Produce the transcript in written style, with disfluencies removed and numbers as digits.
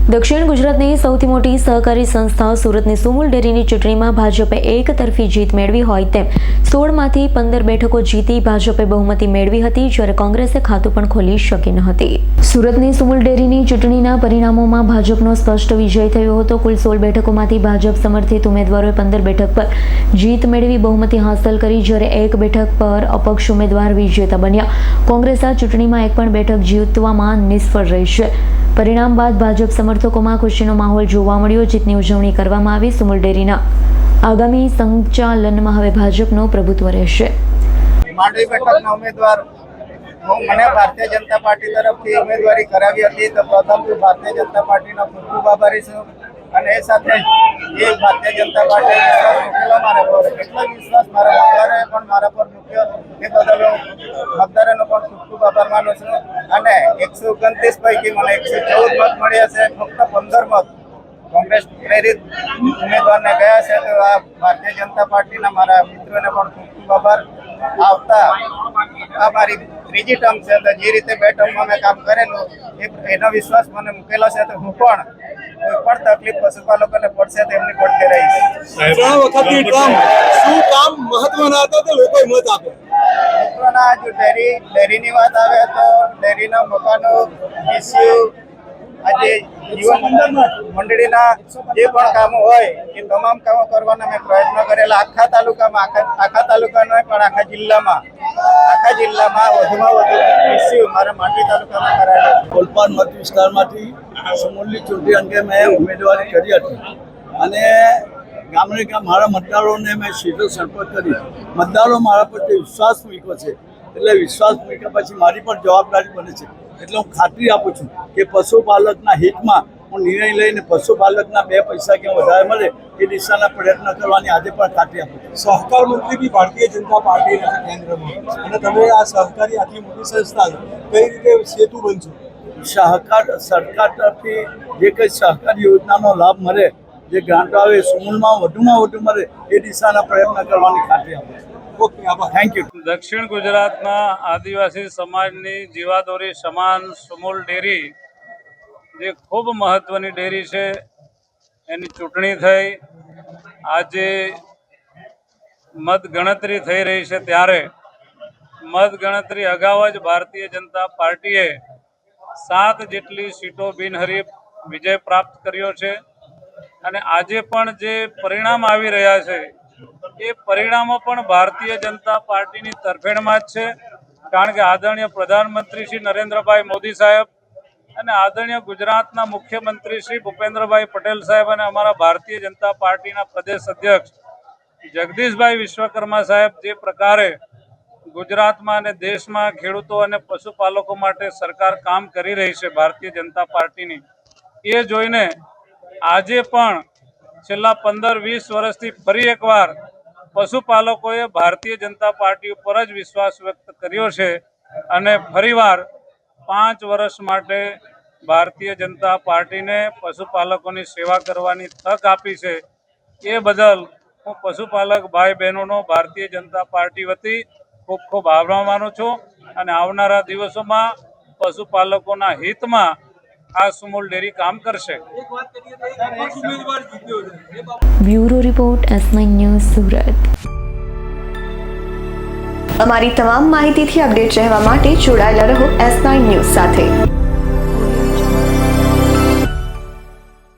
દક્ષિણ ગુજરાતની સૌથી મોટી સહકારી સંસ્થા સુરતની સુમુલ ડેરીની ચૂંટણીમાં ભાજપે એકતરફી જીત મેળવી હોય તેમ 16માંથી 15 બેઠકો જીતી ભાજપે બહુમતી મેળવી હતી, જ્યારે કોંગ્રેસે ખાતું પણ ખોલી શકી ન હતી. સુરતની સુમુલ ડેરીની ચૂંટણીના પરિણામોમાં ભાજપનો સ્પષ્ટ વિજય થયો હતો. કુલ 16 બેઠકોમાંથી ભાજપ સમર્થિત ઉમેદવારોએ 15 બેઠક પર જીત મેળવી બહુમતી હાંસલ કરી, જ્યારે એક બેઠક પર અપક્ષ ઉમેદવાર વિજેતા બન્યા. કોંગ્રેસ આ ચૂંટણીમાં એક પણ બેઠક જીતવામાં નિષ્ફળ રહી છે. પરિણામ બાદ ભાજપ સમર્થકોમાં ખુશીનો માહોલ જોવા મળ્યો. જીતની ઉજવણી કરવામાં આવી. સુમુલ ડેરીના આગામી સંચાલનમાં હવે ભાજપનું પ્રભુત્વ રહેશે. માંડવી બેઠકના ઉમેદવાર મને ભારતીય જનતા પાર્ટી તરફથી ઉમેદવારી કરાવી હતી, તો પ્રથમ તો ભારતીય જનતા પાર્ટીનો ખૂબ ખૂબ આભારી છું. અને એ સાથે એ ભારતીય જનતા પાર્ટી વિશ્વાસ મૂકેલો મારા પર, એટલો વિશ્વાસ મારા મતદારોએ પણ મારા પર મૂક્યો, એ બદલ મતદારોનો પણ ખૂબ ખૂબ આભાર માનું છું. અને 129 પૈકી મને 114 મત મળ્યા છે. ફક્ત 15 મત કોંગ્રેસ પ્રેરિત ઉમેદવારને ગયા છે. તો આ ભારતીય જનતા પાર્ટીના મારા મિત્રોને પણ ખૂબ ખૂબ આભાર. આવતા આ મારી ત્રીજી ટર્મ છે, તો જે રીતે 2 ટર્મમાં મેં કામ કરેલું એનો વિશ્વાસ મને મૂકેલો છે. તો હું પણ કોઈ પણ તકલીફ પશુપાલકોને પડશે તો એમની પડખે રહીશ. 3 વખતની ટર્મ શું કામ મહત્વના હતા તો લોકોએ મત આપ્યો? મહત્વના જો ડેરીની વાત આવે તો ડેરીના મકાનો, ઇસ્યુ, આજે જીવન મંડળીના જે પણ કામો હોય એ તમામ કામો કરવાના મેં પ્રયત્ન કરેલા. આખા તાલુકામાં પણ આખા જિલ્લામાં વધુમાં વધુ ઇસ્યુ મારા માંડવી તાલુકામાં કરાયેલા. કોલપાડ મત વિસ્તારમાંથી સુમુલની ચૂંટણી અંગે મેં ઉમેદવારી કરી હતી અને ગામડે ગામ મારા મતદારોને મેં સીધો સંપર્ક કરી. મતદારો મારા પર વિશ્વાસ મૂક્યો છે, એટલે વિશ્વાસ મૂક્યા પછી મારી પણ જવાબદારી બને છે. એટલે હું ખાતરી આપું છું કે પશુપાલકના હિતમાં હું નિર્ણય લઈને પશુપાલકના 2 પૈસા ક્યાં વધારે મળે એ દિશાના પ્રયત્ન કરવાની આજે પણ ખાતરી આપું છું. સહકાર મંત્રી બી ભારતીય જનતા પાર્ટીના કેન્દ્રમાં, અને તમે આ સહકારી આટલી મોટી સંસ્થા કઈ રીતે સેતુ બનશો? સરકાર તરફથી જે કંઈ સહકારી યોજનાનો લાભ મળે, જે ગ્રાન્ટ આવે સુમુલમાં વધુમાં વધુ મળે એ દિશાના પ્રયત્ન કરવાની ખાતરી આપું છું. ઓકે, આભાર. Thank you. દક્ષિણ ગુજરાતના આદિવાસી સમાજની જીવાદોરી સમાન સુમુલ ડેરી, જે ખૂબ મહત્ત્વની ડેરી છે, એની ચૂંટણી થઈ. આજે મતગણતરી થઈ રહી છે, ત્યારે મતગણતરી અગાઉ જ ભારતીય જનતા પાર્ટીએ 7 જેટલી સીટો બિનહરીફ વિજય પ્રાપ્ત કર્યો છે. અને આજે પણ જે પરિણામ આવી રહ્યા છે એ પરિણામો પણ ભારતીય જનતા પાર્ટીની તરફેણમાં જ છે. કારણ કે આદરણીય પ્રધાનમંત્રી શ્રી નરેન્દ્રભાઈ મોદી સાહેબ અને આદરણીય ગુજરાતના મુખ્યમંત્રી શ્રી ભૂપેન્દ્રભાઈ પટેલ સાહેબ અને અમારા ભારતીય જનતા પાર્ટીના પ્રદેશ અધ્યક્ષ જગદીશભાઈ વિશ્વકર્મા સાહેબ જે પ્રકારે ગુજરાતમાં અને દેશમાં ખેડૂતો અને પશુપાલકો માટે સરકાર કામ કરી રહી છે ભારતીય જનતા પાર્ટીની, એ જોઈને આજે પણ છેલ્લા 15-20 વર્ષથી ફરી એકવાર પશુપાલકોએ ભારતીય જનતા પાર્ટી ઉપર જ વિશ્વાસ વ્યક્ત કર્યો છે અને ફરીવાર 5 વર્ષ માટે ભારતીય જનતા પાર્ટીને પશુપાલકોની સેવા કરવાની તક આપી છે. એ બદલ હું પશુપાલક ભાઈ બહેનોનો ભારતીય જનતા પાર્ટી વતી ખૂબ ખૂબ આભાર માનું છું. અને આવનારા દિવસોમાં પશુપાલકોના હિતમાં આ સુમુલ ડેરી કામ કરશે. Bureau report S9 news Surat. અમારી તમામ માહિતીથી અપડેટ રહેવા માટે જોડાયેલા રહો S9 ન્યૂઝ સાથે.